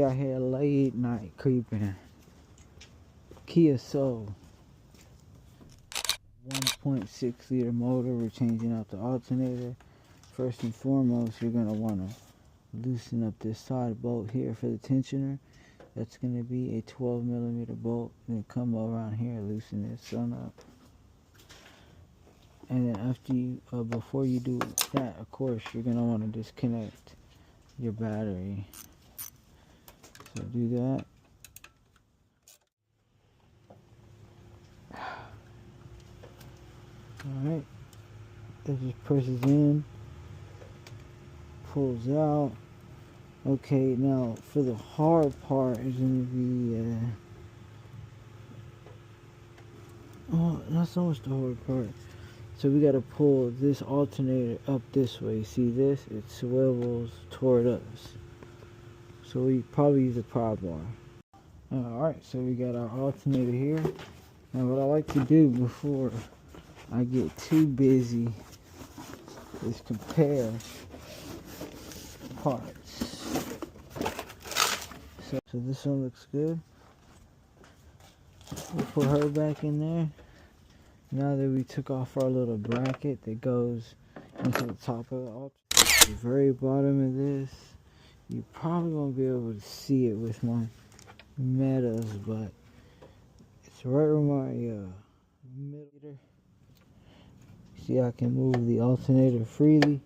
we out here late night creeping. Kia Soul. 1.6 liter motor. We're changing out the alternator. First and foremost, you're going to want to loosen up this side bolt here for the tensioner. That's going to be a 12 millimeter bolt. Then come around here, loosen this one up. And then after you, before you do that, of course, you're going to want to disconnect your battery. So do that. Alright. It just presses in, pulls out. Okay, now for the hard part is going to be, oh, not so much the hard part. So we got to pull this alternator up this way. See this? It swivels toward us. So we probably use a pry bar. Alright, so we got our alternator here. Now what I like to do before I get too busy is compare parts. So this one looks good. We'll put her back in there. Now that we took off our little bracket that goes into the top of the alternator, the very bottom of this, you probably won't be able to see it with my metas, but it's right where my middle. See, I can move the alternator freely.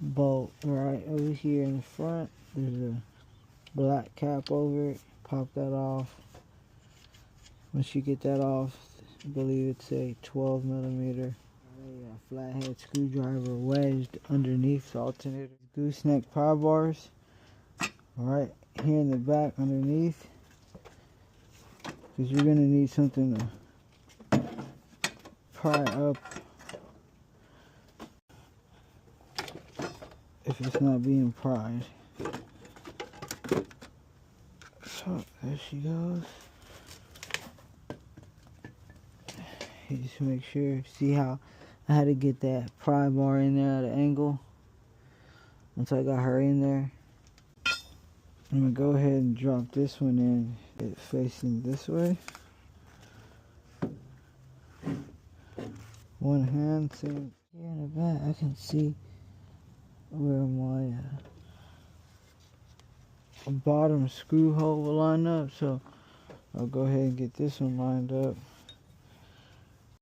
Bolt right over here in the front. There's a black cap over it. Pop that off. Once you get that off, I believe it's a 12 millimeter. A flathead screwdriver wedged underneath the alternator. Gooseneck pry bars right here in the back underneath, because you're going to need something to pry up if it's not being pried. So there she goes. You just make sure, see how I had to get that pry bar in there at an angle. Once I got her in there, I'm going to go ahead and drop this one in. It's facing this way. One hand, same here in the back. I can see where my bottom screw hole will line up, so I'll go ahead and get this one lined up.